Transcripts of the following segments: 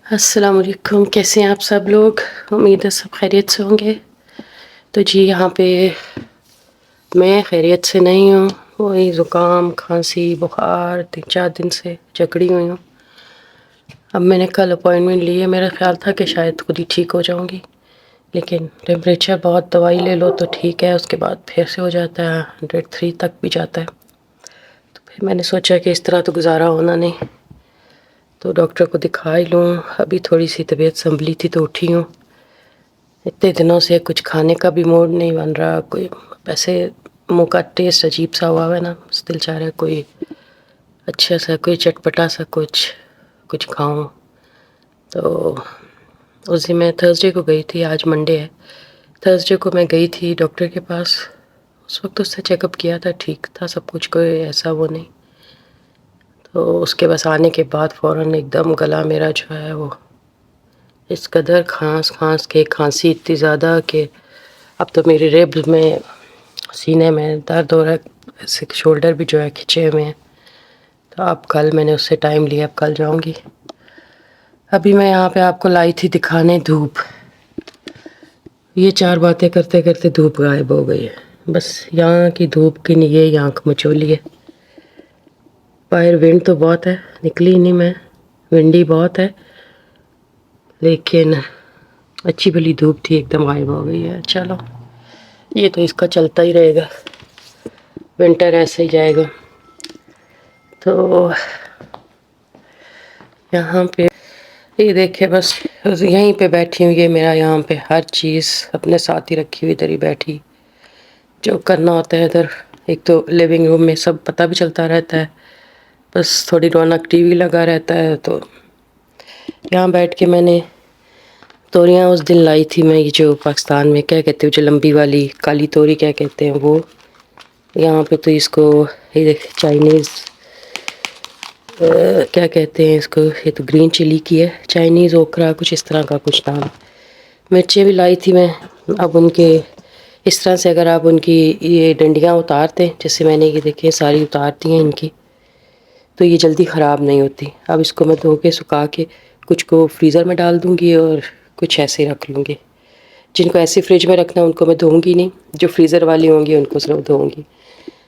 السلام علیکم، کیسے ہیں آپ سب لوگ؟ امید ہے سب خیریت سے ہوں گے۔ تو جی یہاں پہ میں خیریت سے نہیں ہوں، وہی زکام کھانسی بخار 3-4 دن سے جکڑی ہوئی ہوں۔ اب میں نے کل اپوائنٹمنٹ لی ہے، میرا خیال تھا کہ شاید خود ہی ٹھیک ہو جاؤں گی، لیکن ٹیمپریچر بہت، دوائی لے لو تو ٹھیک ہے، اس کے بعد پھر سے ہو جاتا ہے 103 تک بھی جاتا ہے۔ تو پھر میں نے سوچا کہ اس طرح تو گزارا ہونا نہیں، تو ڈاکٹر کو دکھا ہی لوں۔ ابھی تھوڑی سی طبیعت سنبھلی تھی تو اٹھی ہوں۔ اتنے دنوں سے کچھ کھانے کا بھی موڈ نہیں بن رہا، کوئی ویسے منہ کا ٹیسٹ عجیب سا ہوا ہے نا، دل چاہ رہا ہے کوئی اچھا سا، کوئی چٹپٹا سا کچھ کھاؤں۔ تو اس دن میں تھرسڈے کو گئی تھی، آج منڈے ہے، تھرسڈے کو میں گئی تھی ڈاکٹر کے پاس۔ اس وقت اس سے چیک اپ کیا تھا، ٹھیک تھا سب کچھ، کوئی ایسا وہ نہیں۔ تو اس کے بس آنے کے بعد فوراً ایک دم گلا میرا جو ہے وہ اس قدر کھانس کے کھانسی اتنی زیادہ کہ اب تو میری ریبز میں سینے میں درد ہو رہا ہے، شولڈر بھی جو ہے کھچے ہوئے ہیں۔ تو اب کل میں نے اس سے ٹائم لیا، اب کل جاؤں گی۔ ابھی میں یہاں پہ آپ کو لائی تھی دکھانے دھوپ، یہ 4 باتیں کرتے کرتے دھوپ غائب ہو گئی ہے۔ بس یہاں کی دھوپ کی نہیں، یہ آنکھ مچولی ہے۔ باہر ونڈ تو بہت ہے، نکلی نہیں میں، ونڈی بہت ہے، لیکن اچھی بھلی دھوپ تھی، ایک دم غائب ہو گئی ہے۔ چلو یہ تو اس کا چلتا ہی رہے گا، ونٹر ایسے ہی جائے گا۔ تو یہاں پہ یہ دیکھے، بس یہیں پہ بیٹھی ہوں، یہ میرا یہاں پہ ہر چیز اپنے ساتھ ہی رکھی ہوئی، ادھر ہی بیٹھی، جو کرنا ہوتا ہے ادھر۔ ایک تو لیونگ روم میں سب پتہ بھی چلتا رہتا ہے، بس تھوڑی رونق، ٹی وی لگا رہتا ہے۔ تو یہاں بیٹھ کے میں نے توریاں اس دن لائی تھی، میں یہ جو پاکستان میں کیا کہتے ہیں، جو لمبی والی کالی توری کیا کہتے ہیں وہ، یہاں پہ تو اس کو چائنیز کیا کہتے ہیں اس کو، یہ تو گرین چلی کی ہے، چائنیز اوکرا کچھ اس طرح کا کچھ نام۔ مرچیں بھی لائی تھی میں، اب ان کے اس طرح سے اگر آپ ان کی یہ ڈنڈیاں اتارتے ہیں، جیسے میں نے یہ دیکھیں ساری اتارتی ہیں ان کی، تو یہ جلدی خراب نہیں ہوتی۔ اب اس کو میں دھو کے سکھا کے کچھ کو فریزر میں ڈال دوں گی اور کچھ ایسے رکھ لوں گی۔ جن کو ایسے فریج میں رکھنا ان کو میں دھوؤں گی نہیں، جو فریزر والی ہوں گی ان کو صرف دھوؤں گی۔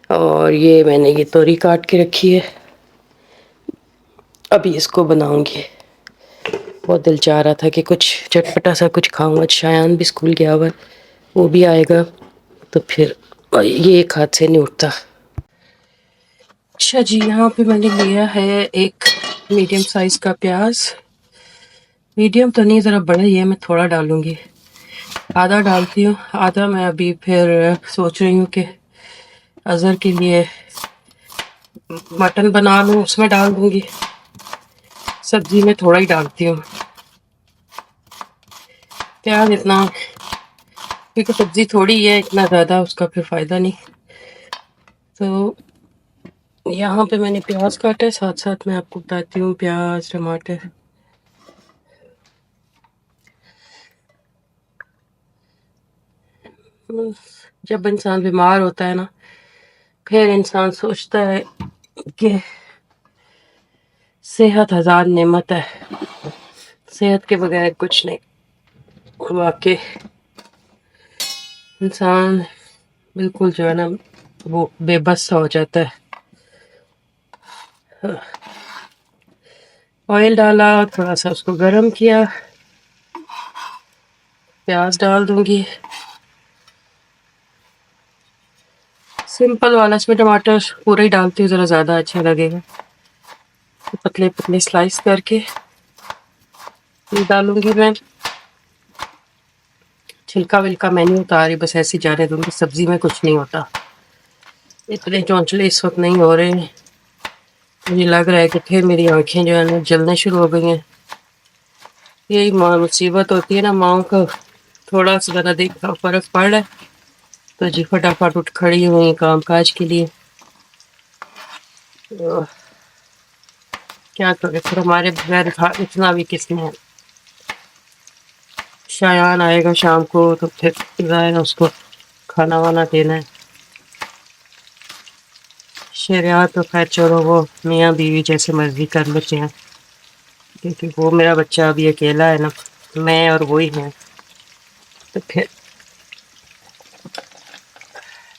اور یہ میں نے یہ توری کاٹ کے رکھی ہے، ابھی اس کو بناؤں گی۔ بہت دل چاہ رہا تھا کہ کچھ چٹپٹا سا کچھ کھاؤں، آج شایان بھی اسکول گیا ہوا ہے، وہ بھی آئے گا تو پھر یہ ایک ہاتھ سے نہیں اٹھتا۔ اچھا جی، یہاں پہ میں نے لیا ہے ایک میڈیم سائز کا پیاز، میڈیم تو نہیں ذرا بڑا ہی ہے، میں تھوڑا ڈالوں گی، آدھا ڈالتی ہوں، آدھا میں ابھی پھر سوچ رہی ہوں کہ اظہر کے لیے مٹن بنا لوں، اس میں ڈال دوں گی، سبزی میں تھوڑا ہی ڈالتی ہوں پیاز اتنا، کیونکہ سبزی تھوڑی ہے، اتنا زیادہ اس کا پھر فائدہ نہیں۔ تو یہاں پہ میں نے پیاز کاٹا ہے، ساتھ ساتھ میں آپ کو بتاتی ہوں پیاز ٹماٹر۔ جب انسان بیمار ہوتا ہے نا، پھر انسان سوچتا ہے کہ صحت ہزار نعمت ہے، صحت کے بغیر کچھ نہیں۔ واقعی انسان بالکل جو ہے نا وہ بے بس سا ہو جاتا ہے۔ آئل ڈالا، تھوڑا سا اس کو گرم کیا، پیاز ڈال دوں گی سمپل والا، اس میں ٹماٹر پورا ہی ڈالتی ہوں، ذرا زیادہ اچھا لگے گا۔ پتلے پتلے سلائس کر کے ڈالوں گی میں، چھلکا ولکا میں نہیں اتاری، بس ایسے جانے دوں گی، سبزی میں کچھ نہیں ہوتا۔ اتنے چونچلے اس وقت نہیں ہو رہے ہیں، مجھے لگ رہا ہے کہ پھر میری آنکھیں جو ہے نا جلنے شروع ہو گئی ہیں۔ یہی مصیبت ہوتی ہے نا ماؤں کا، تھوڑا سا ذرا دیکھا فرق پڑ رہا ہے تو جی فٹافٹ اٹھ کھڑی ہوئی کام کاج کے لیے۔ کیا کرے پھر، ہمارے بغیر اتنا بھی کس نے، شایان آئے گا شام کو تو پھر ظاہر ہے اس کو کھانا وانا دینا ہے۔ شریعت تو خیر چھوڑو، وہ میاں بیوی جیسے مرضی کر لیتے ہیں، کیونکہ وہ میرا بچہ ابھی اکیلا ہے نا، میں اور وہی ہیں. تو پھر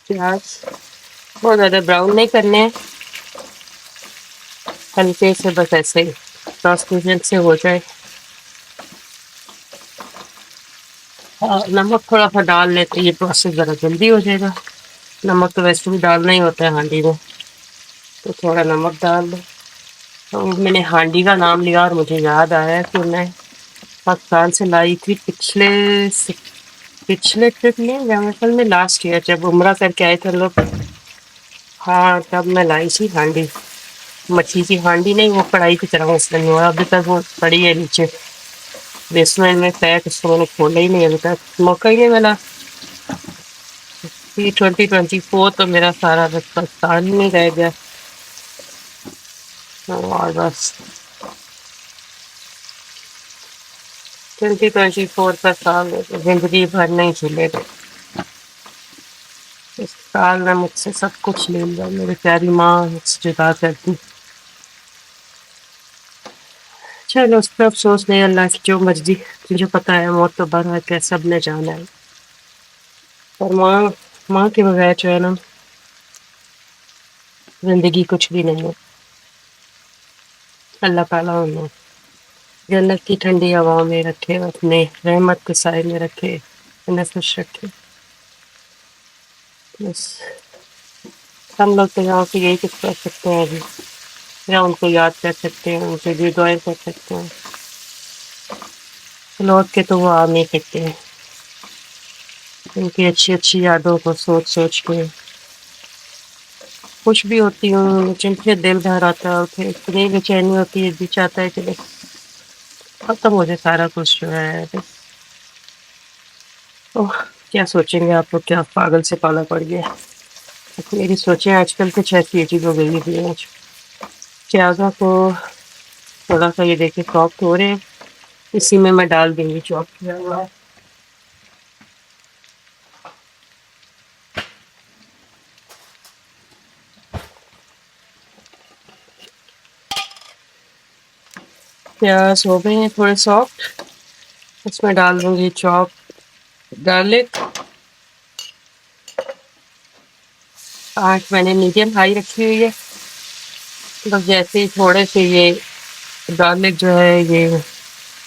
پیاز بہت زیادہ براؤن نہیں کرنے ہیں، ہلکے سے بس ایسے ہی ٹرانسپیرنٹ سے ہو جائے. نمک تھوڑا سا ڈال لیتے، یہ پروسیس ذرا جلدی ہو جائے گا. نمک تو ویسے بھی ڈالنا ہی ہوتا ہے ہانڈی میں، تو تھوڑا نمک ڈال دو. تو میں نے ہانڈی کا نام لیا اور مجھے یاد آیا کہ میں پاکستان سے لائی تھی پچھلے ٹرپ میں یا مثلاً میں لاسٹ ایئر جب عمرہ کر کے آئے تھے لوگ. ہاں تب میں لائی تھی ہانڈی، مچھی کی ہانڈی نہیں، وہ کڑھائی کی طرح اس میں، اور ابھی تک وہ پڑی ہے نیچے بیسمنٹ میں پیک. اس کو میں نے کھولا ہی نہیں ابھی تک، موقع ہی نہیں ملا. 2024 تو میرا سارا بس پاکستان میں رہ گیا. اور بس 2024 کا سال زندگی بھر نہیں چلے گا. اس سال میں مجھ سے سب کچھ لے لیا، میری پیاری ماں مجھ سے جدا کر دی. چلو اس پہ افسوس نہیں، اللہ کی جو مرضی. مجھے پتا ہے موت تو بر ہے، سب نے جانا ہے. اور ماں کے بغیر جو ہے نا زندگی کچھ بھی نہیں ہے. اللہ تعالیٰ انہیں جنت کی ٹھنڈی ہواؤں میں رکھے، اپنے رحمت کے سائے میں رکھے، انہیں خوش رکھے. بس ہم لوگ تو یہاں سے یہی کچھ کر سکتے ہیں ابھی، یا ان کو یاد کر سکتے ہیں، ان سے بھی دعائیں کر سکتے ہیں. لوٹ کے تو وہ آ نہیں سکتے ہیں. ان کی اچھی اچھی یادوں کو سوچ سوچ کے خوش بھی ہوتی ہوں، لیکن پھر دل بھر آتا ہے، اور پھر اتنی بے چینی ہوتی ہے، جی چاہتا ہے کہ بس ختم ہو جائے سارا کچھ جو ہے. بس اوہ کیا سوچیں گے آپ لوگ، کیا پاگل سے پالا پڑ گیا. میری سوچیں آج کل کچھ ایسی عجیب ہو گئی ہے. آج پیازوں کو تھوڑا سا یہ دیکھے سافٹ ہو رہے ہیں، اسی میں ڈال دیں گی چاپ کیا ہوا. پیاز ہو گئے ہیں تھوڑے سافٹ، اس میں ڈال دوں گی چاپ گارلک. آنچ میں نے میڈیم ہائی رکھی ہوئی ہے. بس جیسے ہی تھوڑے سے یہ گارلک جو ہے یہ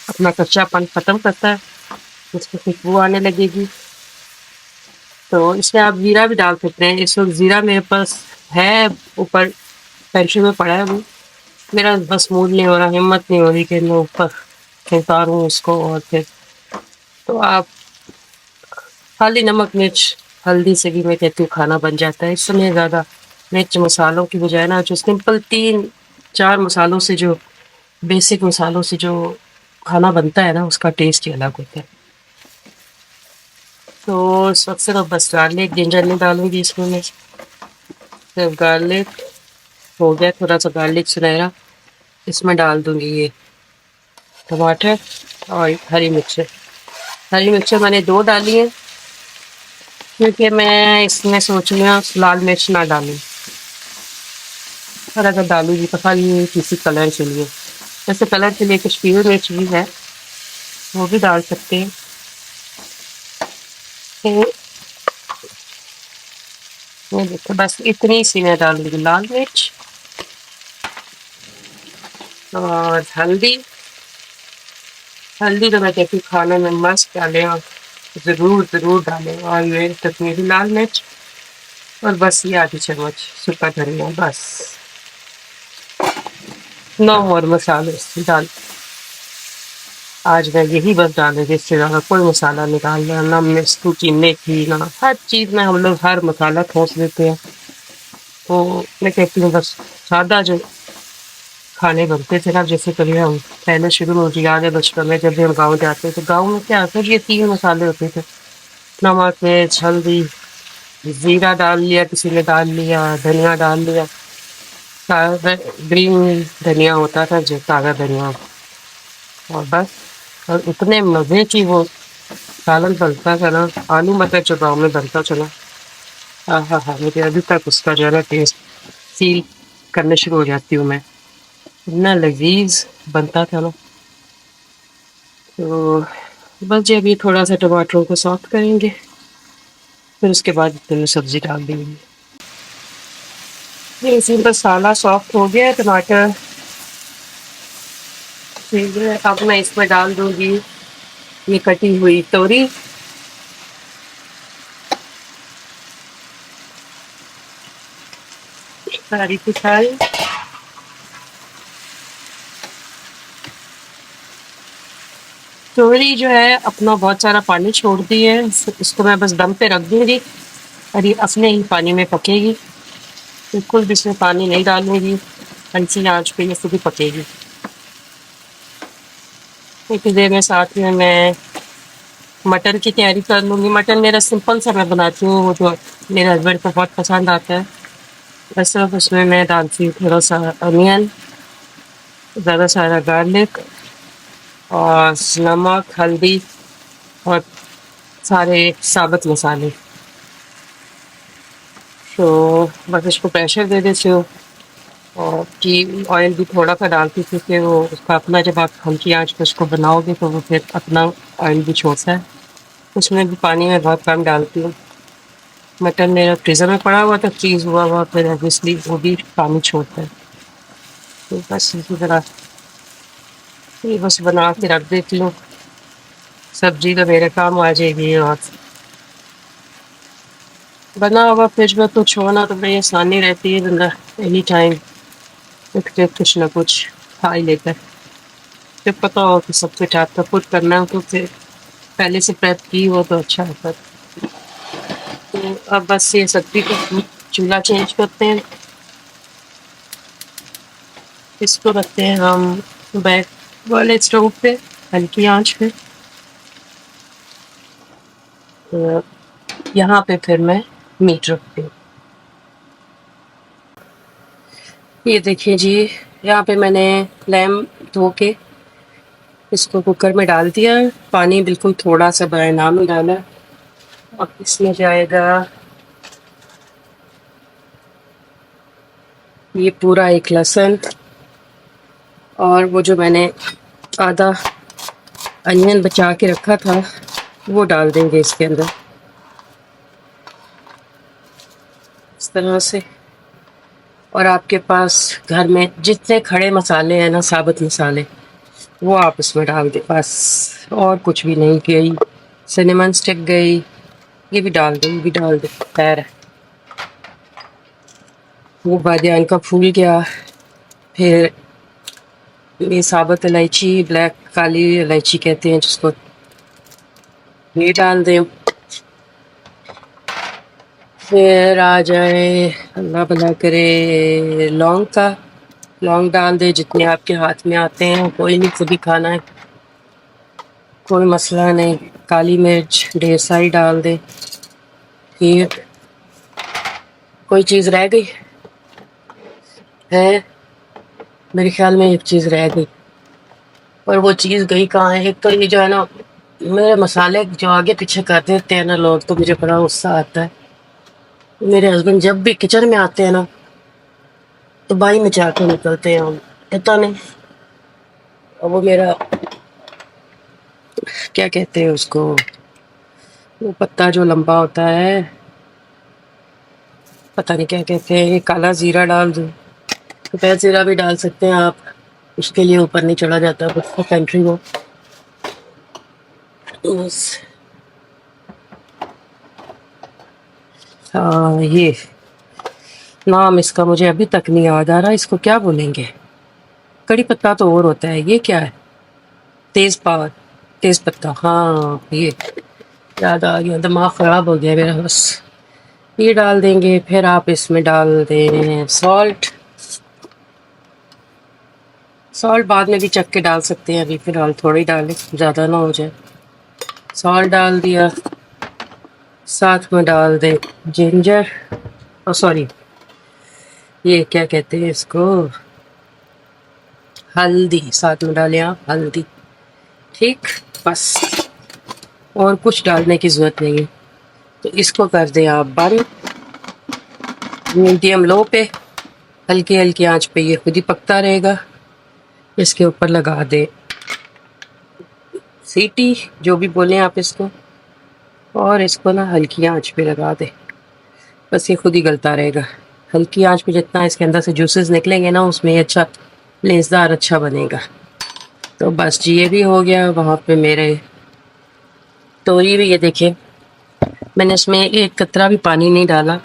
اپنا کچا پن ختم کرتا ہے، اس کی خوشبو آنے لگے گی. تو اس میں آپ زیرہ بھی ڈال سکتے ہیں. اس وقت زیرہ میرے پاس ہے، اوپر پینٹری میں پڑا ہے. وہ میرا بس موڈ نہیں ہو رہا، ہمت نہیں ہو رہی کہ میں اوپر اتاروں اس کو. اور پھر تو آپ خالی نمک مرچ ہلدی سے بھی میں کہتی ہوں کھانا بن جاتا ہے. اس میں زیادہ مرچ مسالوں کی بجائے نا جو سمپل 3-4 مسالوں سے، جو بیسک مسالوں سے جو کھانا بنتا ہے نا، اس کا ٹیسٹ ہی الگ ہوتا ہے. تو اس وقت صرف بس گارلک جنجر نہیں ڈالوں گی اس میں صرف گارلک ہو گیا. تھوڑا سا گارلک سنہرا، اس میں ڈال دوں گی یہ ٹماٹر اور ہری مرچیں. ہری مرچیں میں نے 2 ڈالی ہیں، کیونکہ میں اس میں سوچ رہی ہوں لال مرچ نہ ڈالوں، اور اگر ڈالوں گی تو خالی کسی کلر کے لیے. جیسے کلر کے لیے کشمیری مرچ بھی ہے، وہ بھی ڈال سکتے ہیں. تو یہ دیکھو بس اتنی سی میں ڈالوں گی لال مرچ اور ہلدی. ہلدی تو میں کہتی ہوں کھانے میں مست ڈالیں، اور ضرور ضرور ڈالیں. اور یہ کشمیری لال مرچ، اور بس یہ آدھی چمچ سکا دھنیا. بس نو اور مسالے ڈال. آج میں یہی بس ڈالیں گے، اس سے زیادہ کوئی مسالہ نہیں ڈالنا. نہ مستی کی میتھی، نہ ہر چیز میں ہم لوگ ہر مسالہ ٹھوس دیتے ہیں. تو میں کہتی ہوں بس سادہ جو کھانے بنتے تھے نا، جیسے کبھی ہم پہلے شروع میں مجھے یاد ہے بچپن میں جب بھی ہم گاؤں جاتے تو گاؤں میں کیا ہوتا ہے، یہ 3 مسالے ہوتے تھے: نمک مرچ ہلدی. زیرہ ڈال لیا کسی نے، ڈال لیا دھنیا ڈال لیا، گرین دھنیا ہوتا تھا جو تازہ دھنیا. اور بس، اور اتنے مزے کی وہ سالن بنتا تھا نا. آلو مٹر جو گاؤں میں بنتا تھا نا، ہاں ہاں ہاں، مجھے ابھی تک اس کا جو ہے نا ٹیسٹ فیل کرنے شروع ہو جاتی ہوں میں. اتنا لذیذ بنتا تھا نا. تو بس جی ابھی تھوڑا سا ٹماٹروں کو سافٹ کریں گے، پھر اس کے بعد میں سبزی ڈال دیں گے. یہ سمپل مسالہ سافٹ ہو گیا ہے، ٹماٹر ٹھیک ہے. اب میں اس میں ڈال دوں گی یہ کٹی ہوئی توری، ساری کی ساری. توری جو ہے اپنا بہت سارا پانی چھوڑتی ہے، اس کو میں بس دم پہ رکھ دوں گی اور یہ اپنے ہی پانی میں پکے گی. بالکل بھی اس میں پانی نہیں ڈالوں گی، ہلکی آنچ پہ یہ خود ہی پکے گی. اتنی دیر میں ساتھ میں مٹن کی تیاری کر لوں گی. مٹن میرا سمپل سا میں بناتی ہوں، وہ جو میرے ہسبینڈ کو بہت پسند آتا ہے. بس صرف اس میں ڈالتی ہوں تھوڑا سا انین، زیادہ سارا گارلک اور نمک، ہلدی اور سارے ثابت مسالے. تو بس اس کو پریشر دے دیتی ہوں، اور کی آئل بھی تھوڑا سا ڈالتی تھی کہ وہ اس کا اپنا جب آپ ہلکی آنچ پہ اس کو بناؤ گے تو وہ پھر اپنا آئل بھی چھوڑتا ہے. اس میں بھی پانی میں بہت کم ڈالتی ہوں. مٹن میرا فریزر میں پڑا ہوا تھا، فریز ہوا پھر اوبیسلی وہ بھی پانی چھوڑتا ہے. تو بس اسی طرح یہ بس بنا کے رکھ دیتی ہوں. سبزی تو میرے کام آ جائے گی، اور بنا ہوا فریج میں کچھ ہونا تو بڑی آسانی رہتی ہے، بندہ اینی ٹائم اٹھ کے کچھ نہ کچھ کھا ہی لیتا ہے. جب پتہ ہو کہ سب کچھ آپ کا خود کرنا ہو تو پھر پہلے سے پریپ کی ہو تو اچھا ہوتا ہے. تو اب بس یہ سبزی کو چولہا چینج کرتے ہیں، اس کو رکھتے ہیں ہم بیک والے اسٹوو پہ ہلکی آنچ پہ. تو یہاں پہ پھر میں میٹ رکھتی ہوں. یہ دیکھیے جی، یہاں پہ میں نے لیمب دھو کے اس کو کوکر میں ڈال دیا. پانی بالکل تھوڑا سا برائے نام ہی ڈالا. اب اس میں جائے گا یہ پورا ایک لہسن، اور وہ جو میں نے آدھا انین بچا کے رکھا تھا وہ ڈال دیں گے اس کے اندر اس طرح سے. اور آپ کے پاس گھر میں جتنے کھڑے مسالے ہیں نا، ثابت مسالے، وہ آپ اس میں ڈال دیں بس. اور کچھ بھی نہیں. گئی سنیمن اسٹک گئی، یہ بھی ڈال دیں، یہ بھی ڈال دیں. خیر وہ بادیان کا پھول گیا. پھر یہ ثابت الائچی، بلیک کالی الائچی کہتے ہیں جس کو، یہ ڈال دیں. پھر آ جائے اللہ بھلا کرے لونگ کا، لونگ ڈال دے جتنے آپ کے ہاتھ میں آتے ہیں. کوئی نہیں، خود ہی کھانا ہے، کوئی مسئلہ نہیں. کالی مرچ ڈھیر ساری ڈال دے. پھر کوئی چیز رہ گئی ہے؟ میرے خیال میں ایک چیز رہ گئی، اور وہ چیز گئی کہاں ہے؟ ایک تو یہ جو ہے نا، میرے مسالے جو آگے پیچھے کر دیتے ہیں نا لوگ، تو مجھے بڑا غصہ آتا ہے. میرے ہسبینڈ جب بھی کچن میں آتے ہیں نا تو بائی میں جا کے نکلتے ہیں. ہم پتا نہیں، وہ میرا کیا کہتے ہیں اس کو، وہ پتا جو لمبا ہوتا ہے، پتہ نہیں کیا کہتے ہیں. یہ کالا زیرہ ڈال دوں، سفید زیرہ بھی ڈال سکتے ہیں آپ، اس کے لیے اوپر نہیں چڑھا جاتا پینٹری وہ. ہاں، یہ نام اس کا مجھے ابھی تک نہیں یاد آ رہا. اس کو کیا بولیں گے؟ کڑی پتہ تو اور ہوتا ہے، یہ کیا ہے؟ تیز پات، تیز پتہ. ہاں یہ یاد آ گیا، دماغ خراب ہو گیا میرا. بس یہ ڈال دیں گے. پھر آپ اس میں ڈال دیں سالٹ. سالٹ بعد میں بھی چکھ کے ڈال سکتے ہیں، ابھی فی الحال تھوڑی ڈالیں، زیادہ نہ ہو جائے. سالٹ ڈال دیا. ساتھ میں ڈال دیں جنجر، سوری یہ کیا کہتے ہیں اس کو، ہلدی. ساتھ میں ڈالیں آپ ہلدی. ٹھیک، بس اور کچھ ڈالنے کی ضرورت نہیں ہے. تو اس کو کر دیں آپ بند، میڈیم لو پہ، ہلکی ہلکی آنچ پہ یہ خود ہی پکتا رہے گا. اس کے اوپر لگا دے سیٹی جو بھی بولیں آپ اس کو، اور اس کو نا ہلکی آنچ پہ لگا دیں، بس یہ خود ہی گلتا رہے گا. ہلکی آنچ پہ جتنا اس کے اندر سے جوسز نکلیں گے نا اس میں یہ اچھا لیسدار اچھا بنے گا. تو بس جی یہ بھی ہو گیا. وہاں پہ میرے توری بھی یہ دیکھیں، میں نے اس میں ایک قطرہ بھی پانی نہیں ڈالا،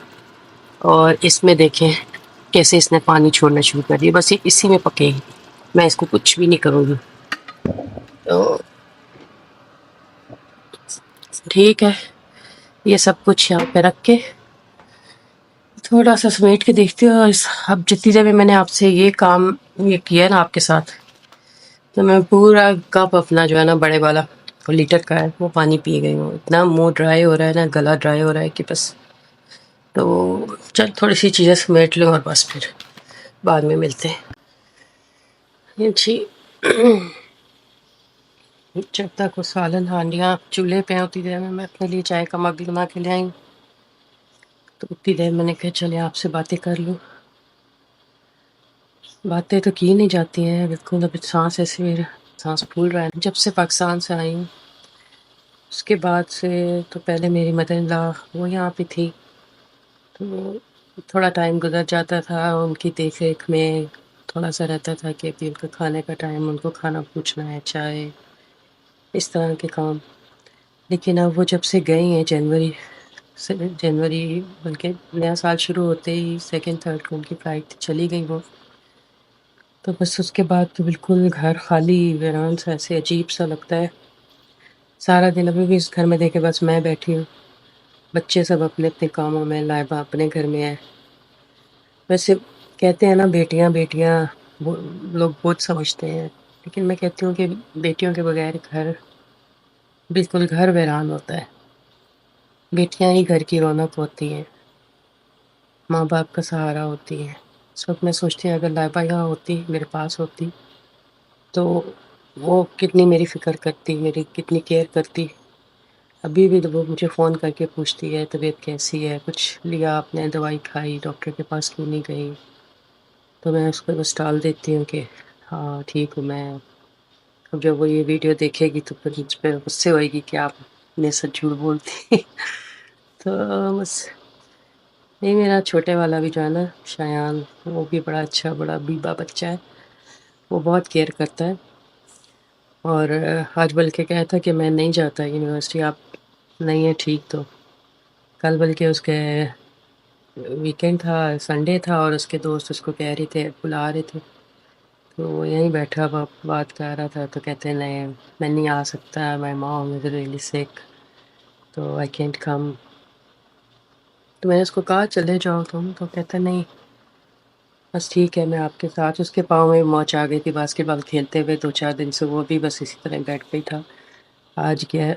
اور اس میں دیکھیں کیسے اس نے پانی چھوڑنا شروع کر دیا. بس یہ اسی میں پکے گی، میں اس کو کچھ بھی نہیں کروں گی. تو ٹھیک ہے، یہ سب کچھ یہاں پہ رکھ کے تھوڑا سا سمیٹ کے دیکھتے ہو. اب جتنی دیر میں نے آپ سے یہ کام یہ کیا نا آپ کے ساتھ، تو میں پورا کپ اپنا جو ہے نا بڑے والا لیٹر کا ہے وہ پانی پی گئی ہوں. اتنا منہ ڈرائی ہو رہا ہے نا، گلا ڈرائی ہو رہا ہے کہ بس. تو چل تھوڑی سی چیزیں سمیٹ لوں اور بس پھر بعد میں ملتے ہیں جی. جب تک وہ سالن ہانڈیاں چولہے پہ ہوتی دیر میں اپنے لیے چائے کا مگ بنا کے لے آئی. تو اتنی دیر میں نے کہا چلے آپ سے باتیں کر لوں. باتیں تو کی نہیں جاتی ہیں بالکل. اب سانس ایسے میرا سانس پھول رہا ہے. جب سے پاکستان سے آئی ہوں اس کے بعد سے، تو پہلے میری مدر ان لا وہ یہاں پہ تھی، تو تھوڑا ٹائم گزر جاتا تھا ان کی دیکھ ریکھ میں. تھوڑا سا رہتا تھا کہ ابھی ان کو کھانے کا ٹائم، ان کو کھانا پوچھنا ہے، چائے، اس طرح کے کام. لیکن اب وہ جب سے گئی ہیں جنوری بلکہ نیا سال شروع ہوتے ہی 2 3 کو ان کی فلائٹ چلی گئی وہ. تو بس اس کے بعد تو بالکل گھر خالی ویران سا، ایسے عجیب سا لگتا ہے. سارا دن ابھی بھی اس گھر میں دیکھے بس میں بیٹھی ہوں، بچے سب اپنے اپنے کاموں میں، لائبہ اپنے گھر میں ہے. ویسے کہتے ہیں نا بیٹیاں بیٹیاں لوگ بہت سمجھتے ہیں، لیکن میں کہتی ہوں کہ بیٹیوں کے بغیر گھر بالکل گھر ویران ہوتا ہے. بیٹیاں ہی گھر کی رونق ہوتی ہیں، ماں باپ کا سہارا ہوتی ہیں. اس وقت میں سوچتی ہوں اگر لائبہ یہاں ہوتی، میرے پاس ہوتی، تو وہ کتنی میری فکر کرتی، میری کتنی کیئر کرتی. ابھی بھی وہ مجھے فون کر کے پوچھتی ہے طبیعت کیسی ہے، کچھ لیا آپ نے، دوائی کھائی، ڈاکٹر کے پاس کیوں نہیں گئی. تو میں اس کو بس ٹال دیتی ہوں کہ ہاں ٹھیک ہوں میں. اب جب وہ یہ ویڈیو دیکھے گی تو پھر مجھ پہ غصے ہوئے گی کہ آپ نے سچ جھوٹ بولتی. تو بس نہیں، میرا چھوٹے والا بھی جو ہے نا شایان، وہ بھی بڑا اچھا، بڑا بیبا بچہ ہے، وہ بہت کیئر کرتا ہے. اور آج بلکہ کہا تھا کہ میں نہیں جاتا یونیورسٹی، آپ نہیں ہیں ٹھیک. تو کل بلکہ اس کے ویکینڈ تھا، سنڈے تھا، اور اس کے دوست اس کو کہہ رہے تھے، بلا رہے تھے. تو وہ یہیں بیٹھا بات کر رہا تھا، تو کہتے ہیں نہیں میں نہیں آ سکتا، مائی مام از ریئلی سک، تو آئی کینٹ کم. تو میں نے اس کو کہا چلے جاؤ تم، تو کہتا نہیں بس ٹھیک ہے میں آپ کے ساتھ. اس کے پاؤں میں موچ آ گئی تھی باسکٹ بال کھیلتے ہوئے 2 4 دن سے، وہ بھی بس اسی طرح بیٹھ گئی تھا. آج کیا ہے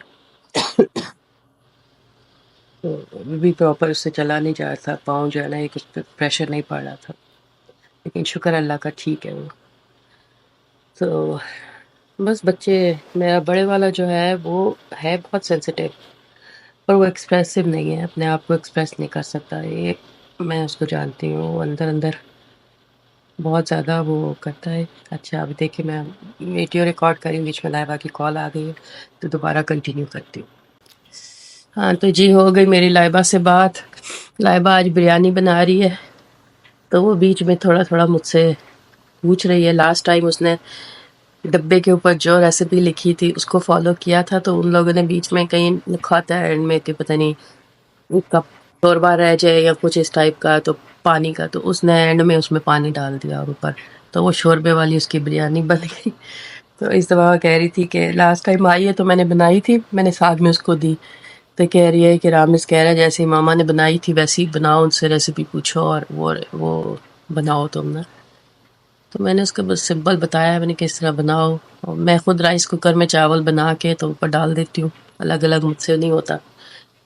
تو بھی پراپر اس سے چلا نہیں جا رہا تھا، پاؤں جو ہے نا ایک اس پہ پریشر نہیں پڑ رہا تھا. لیکن شکر اللہ کا ٹھیک ہے وہ. تو بس بچے، میرا بڑے والا جو ہے وہ ہے بہت سینسیٹیو، پر وہ ایکسپریسو نہیں ہے، اپنے آپ کو ایکسپریس نہیں کر سکتا. یہ میں اس کو جانتی ہوں، وہ اندر اندر بہت زیادہ وہ کرتا ہے. اچھا اب دیکھیں میں ویڈیو ریکارڈ کری، بیچ میں لائبہ کی کال آ گئی ہے تو دوبارہ کنٹینیو کرتی ہوں. ہاں تو جی ہو گئی میری لائبہ سے بات. لائبہ آج بریانی بنا رہی ہے، تو وہ بیچ میں تھوڑا تھوڑا مجھ سے پوچھ رہی ہے. لاسٹ ٹائم اس نے ڈبے کے اوپر جو ریسیپی لکھی تھی اس کو فالو کیا تھا، تو ان لوگوں نے بیچ میں کہیں لکھا تھا اینڈ میں کہ پتہ نہیں کب شوربہ رہ جائے یا کچھ اس ٹائپ کا، تو پانی کا، تو اس نے اینڈ میں اس میں پانی ڈال دیا اور اوپر، تو وہ شوربے والی اس کی بریانی بن گئی. تو اس دفعہ کہہ رہی تھی کہ لاسٹ ٹائم آئی ہے تو میں نے بنائی تھی، میں نے ساتھ میں اس کو دی. تو کہہ رہی ہے کہ رامز کہہ رہا ہے جیسے ماما نے بنائی تھی ویسے ہی بناؤ، ان سے ریسیپی پوچھو اور وہ بناؤ تم نے. تو میں نے اس کو بس سمپل بتایا، میں نے کس طرح بناؤ. اور میں خود رائس کوکر میں چاول بنا کے تو اوپر ڈال دیتی ہوں، الگ الگ مجھ سے نہیں ہوتا.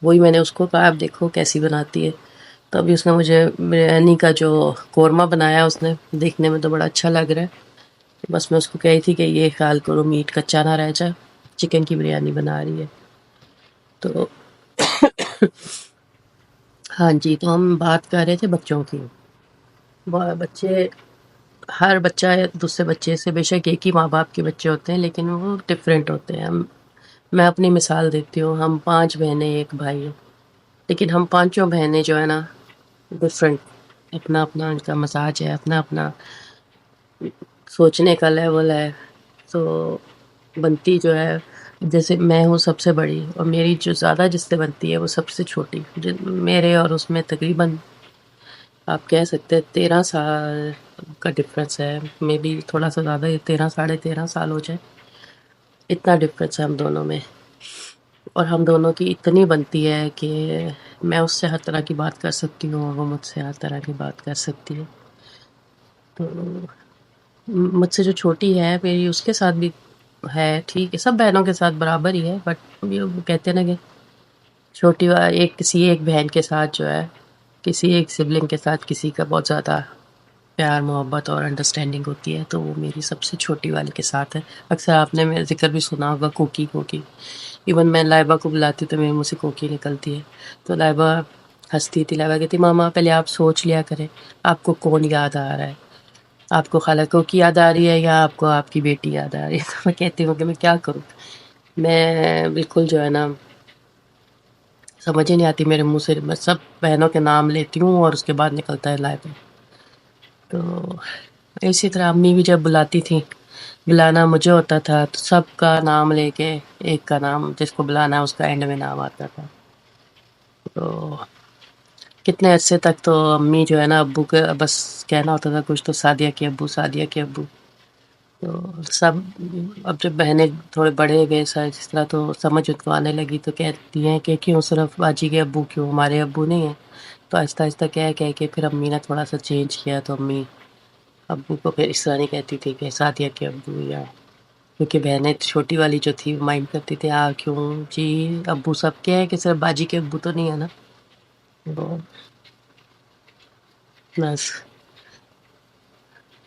وہی میں نے اس کو کہا اب دیکھو کیسی بناتی ہے. تو ابھی اس نے مجھے بریانی کا جو قورمہ بنایا اس نے، دیکھنے میں تو بڑا اچھا لگ رہا ہے. بس میں اس کو کہی تھی کہ یہ خیال کرو میٹ کچا نہ رہ جائے، چکن کی بریانی بنا رہی ہے. تو ہاں جی، تو ہم بات کر رہے تھے بچوں کی. بچے، ہر بچہ دوسرے بچے سے بے شک ایک ہی ماں باپ کے بچے ہوتے ہیں لیکن وہ ڈفرینٹ ہوتے ہیں. میں اپنی مثال دیتی ہوں، ہم 5 بہنیں ایک بھائی ہیں، لیکن ہم پانچوں بہنیں جو ہے نا ڈفرینٹ، اپنا اپنا ان کا مزاج ہے، اپنا اپنا سوچنے کا لیول ہے. تو بنتی جو ہے، جیسے میں ہوں سب سے بڑی، اور میری جو زیادہ جس سے بنتی ہے وہ سب سے چھوٹی. میرے اور اس میں تقریباً آپ کہہ سکتے ہیں 13 سال کا ڈفرینس ہے، مے بی تھوڑا سا زیادہ، 13 ساڑھے 13 سال ہو جائے، اتنا ڈفرینس ہے ہم دونوں میں. اور ہم دونوں کی اتنی بنتی ہے کہ میں اس سے ہر طرح کی بات کر سکتی ہوں اور وہ مجھ سے ہر طرح کی بات کر سکتی ہے. تو مجھ سے جو چھوٹی ہے میری، اس کے ساتھ بھی ہے ٹھیک ہے، سب بہنوں کے ساتھ برابر ہی ہے، بٹ وہ کہتے ہیں نا کہ چھوٹی ایک کسی ایک بہن کے ساتھ جو ہے، کسی ایک سبلنگ کے ساتھ کسی کا بہت زیادہ پیار محبت اور انڈرسٹینڈنگ ہوتی ہے، تو وہ میری سب سے چھوٹی والی کے ساتھ ہے. اکثر آپ نے میرا ذکر بھی سنا ہوگا کوکی کوکی. ایون میں لائبہ کو بلاتی ہوں تو میرے منہ سے کوکی نکلتی ہے، تو لائبہ ہنستی تھی. لائبہ کہتی ماما پہلے آپ سوچ لیا کریں آپ کو کون یاد آ رہا ہے، آپ کو خالہ کوکی یاد آ رہی ہے یا آپ کو آپ کی بیٹی یاد آ رہی ہے. تو میں کہتی ہوں کہ میں کیا کروں، میں بالکل جو ہے نا سمجھ ہی نہیں آتی میرے منہ سے، میں سب بہنوں کے نام لیتی ہوں اور اس کے بعد نکلتا ہے لائبہ. تو اسی طرح امی بھی جب بلاتی تھیں، بلانا مجھے ہوتا تھا تو سب کا نام لے کے ایک کا نام جس کو بلانا ہے اس کا اینڈ میں نام آتا تھا. تو کتنے عرصے تک تو امی جو ہے نا ابو کے بس کہنا ہوتا تھا کچھ تو سعدیہ کے ابو، سعدیہ کے ابو. تو سب اب جب بہنیں تھوڑے بڑے گئے جس طرح، تو سمجھ ان کو آنے لگی تو کہتی ہیں کہ کیوں صرف باجی کے ابو، کیوں ہمارے ابو نہیں ہیں. تو آہستہ آہستہ کہہ کے پھر امی نے تھوڑا سا چینج کیا، تو امی ابو کو پھر اس طرح نہیں کہتی تھی کہ سعدیہ کے ابو، یا کیونکہ بہنیں چھوٹی والی جو تھی وہ مائنڈ کرتی تھی کیوں جی ابو سب کے ہیں کہ صرف باجی کے ابو تو نہیں ہے نا. تو بس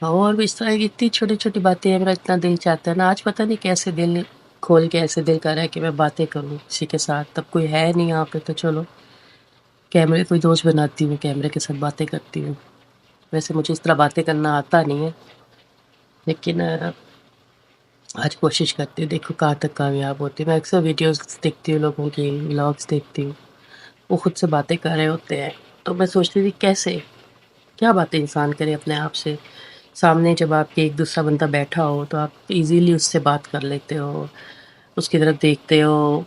اور بھی اس طرح کی اتنی چھوٹی چھوٹی باتیں ہیں، میرا اتنا دل چاہتا ہے نا، آج پتہ نہیں کیسے دل کھول کے ایسے دل کر رہا ہے کہ میں باتیں کروں کسی کے ساتھ. تب کوئی ہے نہیں یہاں پہ تو چلو کیمرے کوئی دوست بناتی ہوں، کیمرے کے ساتھ باتیں کرتی ہوں. ویسے مجھے اس طرح باتیں کرنا آتا نہیں ہے، لیکن آج کوشش کرتی ہوں، دیکھو کہاں تک کامیاب ہوتی ہوں. میں اکثر ویڈیوز دیکھتی ہوں لوگوں کی، ولاگس دیکھتی ہوں، وہ خود سے باتیں کر رہے ہوتے ہیں، تو میں سوچتی تھی کیسے کیا باتیں انسان کرے اپنے آپ سے. سامنے جب آپ کے ایک دوسرا بندہ بیٹھا ہو تو آپ ایزیلی اس سے بات کر لیتے ہو، اس کی طرف دیکھتے ہو،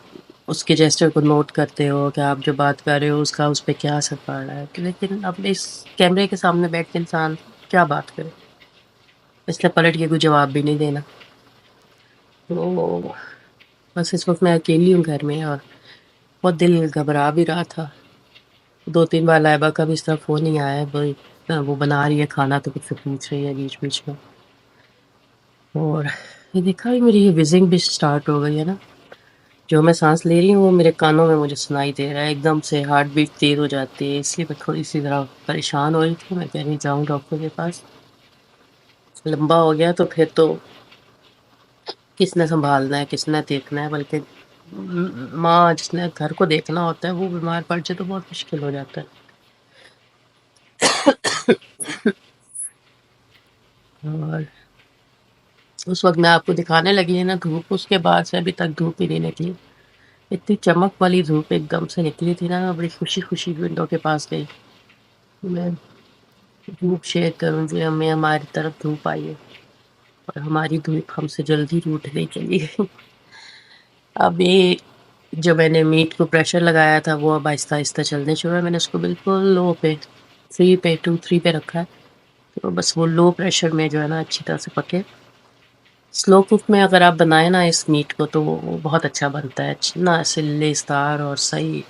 اس کے جیسچر کو نوٹ کرتے ہو کہ آپ جو بات کر رہے ہو اس کا اس پہ کیا اثر پڑ رہا ہے. لیکن اب اس کیمرے کے سامنے بیٹھ کے انسان کیا بات کرے، اس نے پلٹ کے کوئی جواب بھی نہیں دینا. تو بس اس وقت میں اکیلی ہوں گھر میں، اور بہت دل گھبرا بھی رہا تھا. 2 3 بار لائبہ کا بھی اس طرح فون نہیں آیا ہے، وہ بنا رہی ہے کھانا تو کچھ سے پوچھ رہی ہے بیچ بیچ میں. اور یہ دیکھا بھی میری یہ وزنگ بھی سٹارٹ ہو گئی ہے نا، جو میں سانس لے رہی ہوں وہ میرے کانوں میں مجھے سنائی دے رہا ہے، ایک دم سے ہارٹ بیٹ تیز ہو جاتی ہے. اس لیے میں تھوڑی سی ذرا پریشان ہو رہی تھی، میں کہہ رہی جاؤں ڈاکٹر کے پاس. لمبا ہو گیا تو پھر تو کس نے سنبھالنا ہے، کس نے دیکھنا ہے، بلکہ ماں جس نے گھر کو دیکھنا ہوتا ہے وہ بیمار پڑ جائے تو بہت مشکل ہو جاتا ہے. اور اس وقت میں آپ کو دکھانے لگی ہے نا دھوپ، اس کے بعد سے ابھی تک دھوپ ہی نہیں نکلی. اتنی چمک والی دھوپ ایک دم سے نکلی تھی نا، بڑی خوشی خوشی ونڈو کے پاس گئی. میں دھوپ شیئر کروں کہ ہمیں ہماری طرف دھوپ آئی ہے، اور ہماری دھوپ ہم سے جلدی روٹھ نہیں چلی گئی. ابھی جو میں نے میٹ کو پریشر لگایا تھا وہ اب آہستہ آہستہ چلنے شروع ہے. میں نے اس کو بالکل لو پہ 3 پہ رکھا ہے، تو بس وہ لو پریشر میں جو ہے نا اچھی طرح سے پکے. سلو کوک میں اگر آپ بنائیں نا اس میٹ کو تو وہ بہت اچھا بنتا ہے، نہ ایسے لیسدار اور صحیح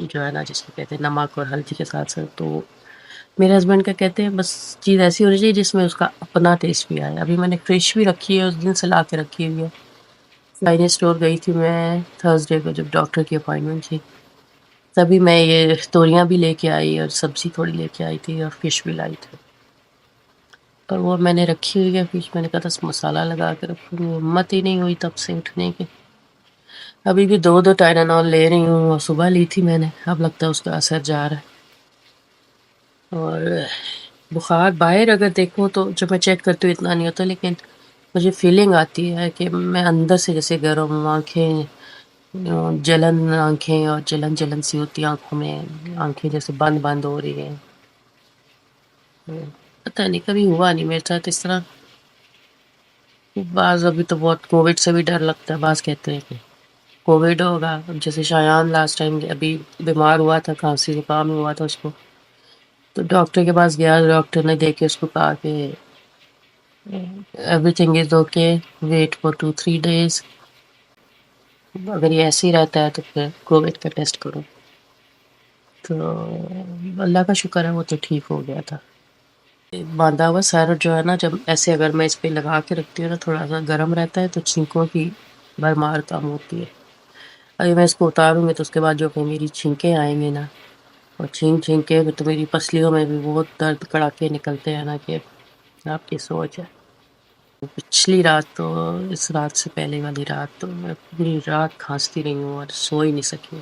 جو ہے نا جس کو کہتے ہیں نمک اور ہلدی کے ساتھ ساتھ. تو میرے ہسبینڈ کا کہتے ہیں بس چیز ایسی ہونی چاہیے جس میں اس کا اپنا ٹیسٹ بھی آئے. ابھی میں نے فریش بھی رکھی ہے، اس دن سے لا کے رکھی ہوئی ہے. فلائن اسٹور گئی تھی میں تھرسڈے کو جب ڈاکٹر کی اپوائنٹمنٹ تھی، تبھی میں یہ توریاں بھی لے کے آئی اور سبزی تھوڑی لے کے آئی تھی اور فش بھی لائی تھی. پر وہ میں نے رکھی ہوئی ہے فش، میں نے کہا تھا مسالہ لگا کے رکھوں گی، ہمت ہی نہیں ہوئی تب سے اٹھنے کی. ابھی بھی 2 ٹائنانول لے رہی ہوں، اور صبح لی تھی میں نے، اب لگتا ہے اس کا اثر جا رہا ہے. اور بخار باہر اگر دیکھوں تو جب میں چیک کرتی ہوں اتنا نہیں ہوتا، لیکن مجھے فیلنگ آتی ہے کہ میں اندر سے جیسے گرم، آنکھیں جلن آنکھیں اور جلن جلن سی ہوتی ہے آنکھوں میں، آنکھیں جیسے بند بند ہو رہی ہیں. پتہ نہیں کبھی ہوا نہیں میرے ساتھ اس طرح. بعض ابھی تو بہت کووڈ سے بھی ڈر لگتا ہے، بعض کہتے ہیں کہ کووڈ ہوگا. اب جیسے شایان لاسٹ ٹائم ابھی بیمار ہوا تھا، کھانسی زکام ہوا تھا اس کو، تو ڈاکٹر کے پاس گیا، ڈاکٹر نے دیکھ کے اس کو کہا کہ everything is okay, wait for 2-3 days، اگر یہ ایسے ہی رہتا ہے تو پھر کووڈ کا ٹیسٹ کرو. تو اللہ کا شکر ہے وہ تو ٹھیک ہو گیا تھا. باندھا ہوا سر جو ہے نا، جب ایسے اگر میں اس پہ لگا کے رکھتی ہوں نا، تھوڑا سا گرم رہتا ہے تو چھینکوں کی بھرمار کم ہوتی ہے. ابھی میں اس کو اتاروں گی تو اس کے بعد جو کہ میری چھینکیں آئیں گی نا، اور چھینک چھینک کے تو میری پسلیوں میں بھی بہت درد کڑاکے نکلتے ہیں نا، کہ آپ کی سوچ ہے. پچھلی رات تو، اس رات سے پہلے والی رات تو میں پوری رات کھانستی رہی ہوں اور سو ہی نہیں سکی.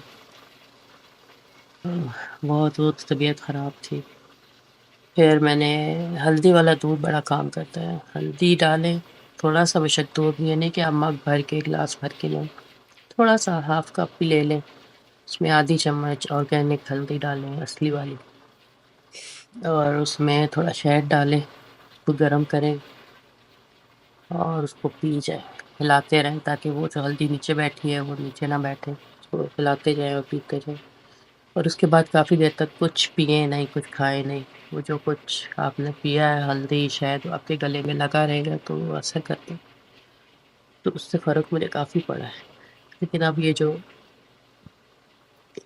بہت بہت طبیعت خراب تھی. پھر میں نے ہلدی والا دودھ بڑا کام کرتا ہے. ہلدی ڈالیں تھوڑا سا، بشک دودھ بھی نہیں کہ آپ مگ بھر کے گلاس بھر کے لیں، تھوڑا سا ہاف کپ بھی لے لیں. اس میں آدھی چمچ آرگینک ہلدی ڈالیں، اصلی والی، اور اس میں تھوڑا شہد ڈالیں، اس کو گرم کریں اور اس کو پی جائیں. ہلاتے رہیں تاکہ وہ جو ہلدی نیچے بیٹھی ہے وہ نیچے نہ بیٹھے. اس کو ہلاتے جائیں اور پیتے جائیں. اور اس کے بعد کافی دیر تک کچھ پئیں نہیں، کچھ کھائیں نہیں. وہ جو کچھ آپ نے پیا ہے ہلدی شہد آپ کے گلے میں لگا رہے گا تو وہ اثر کرتے. تو اس سے فرق مجھے کافی پڑا ہے. لیکن اب یہ جو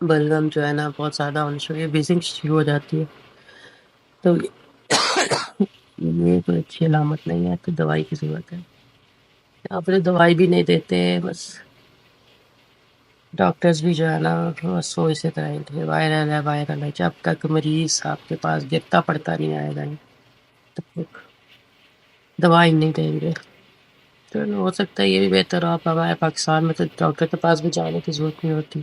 بلغم جو ہے نا بہت زیادہ ہونے شروع، یہ ویزنگ شروع ہو جاتی ہے، تو یہ کوئی اچھی علامت نہیں ہے. تو دوائی کی ضرورت ہے. اپنے دوائی بھی نہیں دیتے، بس ڈاکٹرز بھی جو ہے نا بس وہ اسی طرح ہی وائرل ہے وائرل ہے. جب تک مریض آپ کے پاس گرتا پڑتا نہیں آئے گا تب تک دوائی نہیں دیں گے. تو ہو سکتا ہے یہ بھی بہتر ہو. آپ ہمارے پاکستان میں تو ڈاکٹر کے پاس بھی جانے کی ضرورت نہیں ہوتی،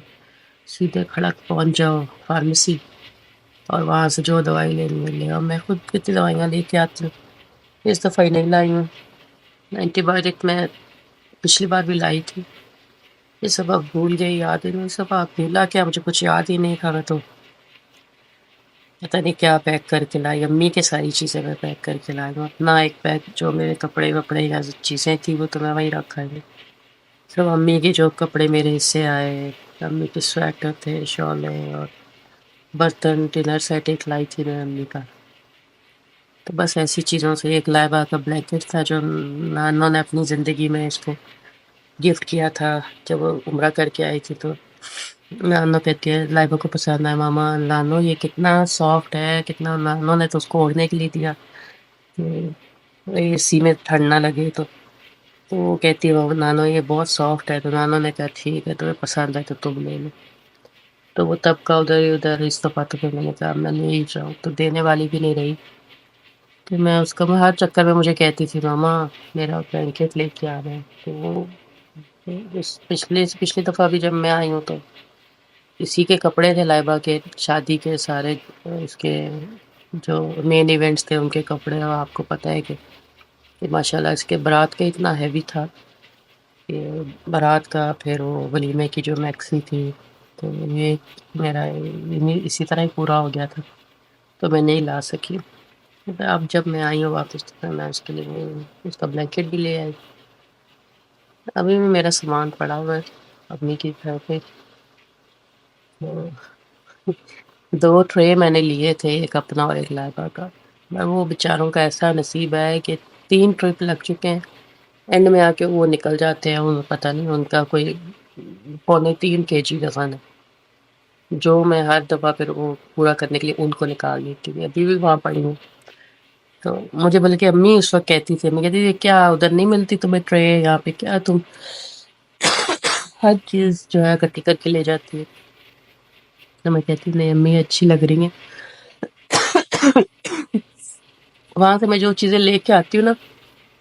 سیدھے کھڑک پہنچ جاؤ فارمیسی اور وہاں سے جو دوائی لینی ہے لے. اور میں خود کتنی دوائیاں لے کے آتی ہوں، اس دفعہ ہی نہیں لائی ہوں. اینٹی بایوٹک میں پچھلی بار بھی لائی تھی، یہ سب اب بھول گئی، یاد ہی نہیں. سب آپ بھولا کیا، مجھے کچھ یاد ہی نہیں تھا. میں تو پتہ نہیں کیا پیک کر کے لائی. امی کے ساری چیزیں میں پیک کر کے لائی ہوں. اپنا ایک پیک جو میرے کپڑے وپڑے یا چیزیں تھیں وہ تو میں وہیں رکھا ہے. سب امی کے جو کپڑے میرے حصے آئے، امی کے سویٹر تھے، شالیں اور برتن، ڈنر سیٹ ایک لائی تھی میں امی کا. تو بس ایسی چیزوں سے ایک لائبہ کا بلینکٹ تھا جو نانوں نے اپنی زندگی میں اس کو گفٹ کیا تھا جب وہ عمرہ کر کے آئی تھی. تو نانو کہتی ہے لائبہ کو پسند ہے، ماما لانو یہ کتنا سافٹ ہے، کتنا. نانوں نے تو اس کو اوڑھنے کے لیے دیا کہ اسی میں ٹھنڈ نہ لگے. تو وہ کہتی ہے نانو یہ بہت سافٹ ہے. تو نانوں نے کہا ٹھیک ہے، تمہیں پسند ہے تو تم لے لو. تو وہ تب کا ادھر ہی ادھر اس دفعہ تو پھر میں نے کہا میں لے ہی جاؤں. تو دینے والی بھی نہیں رہی کہ میں اس کا ہر چکر میں مجھے کہتی تھی ماما میرا بلینکٹ لے کے آ رہے ہیں. تو وہ پچھلی دفعہ بھی جب میں آئی ہوں تو اسی کے کپڑے تھے لائبہ کے، شادی کے سارے اس کے جو مین ایونٹس تھے ان کے کپڑے. اور آپ کو پتہ ہے کہ ماشاء اللہ اس کے برات کا اتنا ہیوی تھا کہ برات کا پھر وہ ولیمے کی جو میکسی تھی، تو یہ میرا اسی طرح ہی پورا ہو گیا تھا. تو میں نہیں لا سکی. اب جب میں آئی ہوں واپس تو میں اس کے لیے اس کا بلینکٹ بھی لے آئی. ابھی بھی میرا سامان پڑا ہوا ہے امی کی گھر پہ. 2 ٹرے میں نے لیے تھے، ایک اپنا اور ایک لائبہ کا. وہ بیچاروں کا ایسا نصیب ہے کہ 3 ٹرپ لگ چکے ہیں، اینڈ میں آ کے وہ نکل جاتے ہیں. انہیں پتہ نہیں ان کا کوئی 2.75 kg وزن ہے جو میں ہر دفعہ پھر وہ پورا کرنے کے لیے ان کو نکال دیتی ہوں. ابھی بھی وہاں پڑی ہوں. تو مجھے بلکہ امی اس وقت کہتی تھی، میں کہتی تھی کیا ادھر نہیں ملتی تمہیں ٹرے، یہاں پہ کیا تم ہر چیز جو ہے اکٹھی کر کے لے جاتی ہے. تو میں کہتی نہیں امی اچھی لگ رہی ہیں. وہاں سے میں جو چیزیں لے کے آتی ہوں نا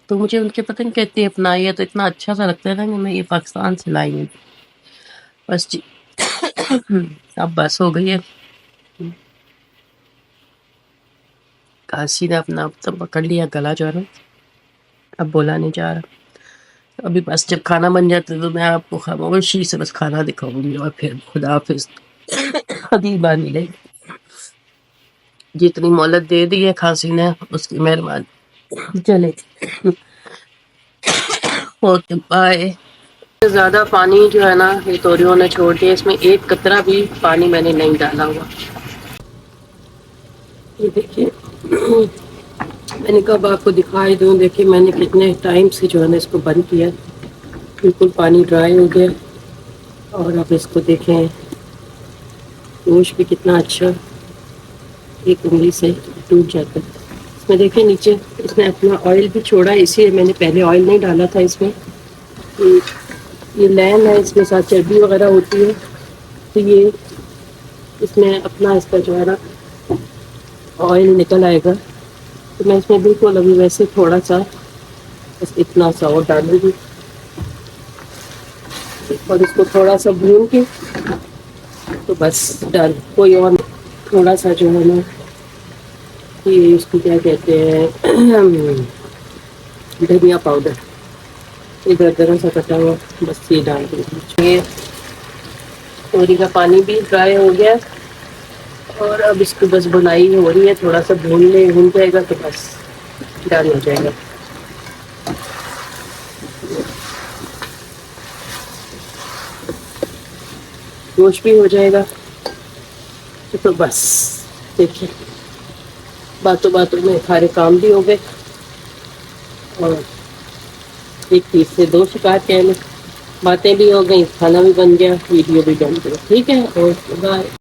تو مجھے ان کے پتہ نہیں کہتی اپنائی ہے تو اتنا اچھا سا لگتا ہے نا کہ میں یہ پاکستان سے لائی ہوں. بس جی اب بس ہو گئی ہے. کھانسی نے اپنا اب تو پکڑ لیا، گلا جو ہے نا اب بولا نہیں جا رہا. ابھی بس جب کھانا بن جاتا تو میں آپ کو خاموشی سے بس کھانا دکھاؤں گی، اور پھر خدا حافظ، اگلی بار ملے گی۔ جتنی مہلت دے دی ہے کھانسی نے اس کی مہربانی، چلے اوکے بائے۔ زیادہ پانی جو ہے نا یہ توریوں نے چھوڑ دیا، اس میں ایک قطرہ بھی پانی میں نے نہیں ڈالا ہوا۔ یہ دیکھیے میں نے کب آپ کو دکھائی دوں، دیکھیے میں نے کتنے ٹائم سے جو ہے نا اس کو بند کیا، بالکل پانی ڈرائی ہو گیا، اور اب اس کو دیکھیں گوشت بھی کتنا اچھا ایک انگلی سے ٹوٹ جاتا ہے۔ اس میں دیکھیں نیچے اس نے اپنا آئل بھی چھوڑا ہے، اسی لیے میں نے پہلے آئل نہیں ڈالا تھا اس میں۔ یہ لین ہے، اس میں ساتھ چربی وغیرہ ہوتی ہے، تو یہ اس میں اپنا اس کا جو ہے نا آئل نکل آئے گا، تو میں اس میں بالکل ابھی ویسے تھوڑا سا بس اتنا سا اور ڈالوں گی، اور اس کو تھوڑا سا بھون کے تو بس ڈال، کوئی اور تھوڑا سا جو ہے نا یہ اس کو کیا کہتے ہیں دھنیا پاؤڈر، ادھر ذرا سا کٹا ہوا، بس یہ ڈال دیں۔ یہ توری کا پانی بھی ڈرائی ہو گیا، اور اب اس کو بس بنائی ہو رہی ہے، تھوڑا سا بھون جائے گا تو بس ڈن ہو جائے گا۔ گوشت بھی ہو جائے گا، تو بس دیکھیں باتوں باتوں میں سارے کام بھی ہو گئے، اور ایک چیز سے دو شکار کہنے، باتیں بھی ہو گئیں، کھانا بھی بن گیا، ویڈیو بھی بن گیا۔ ٹھیک ہے، اور بائے۔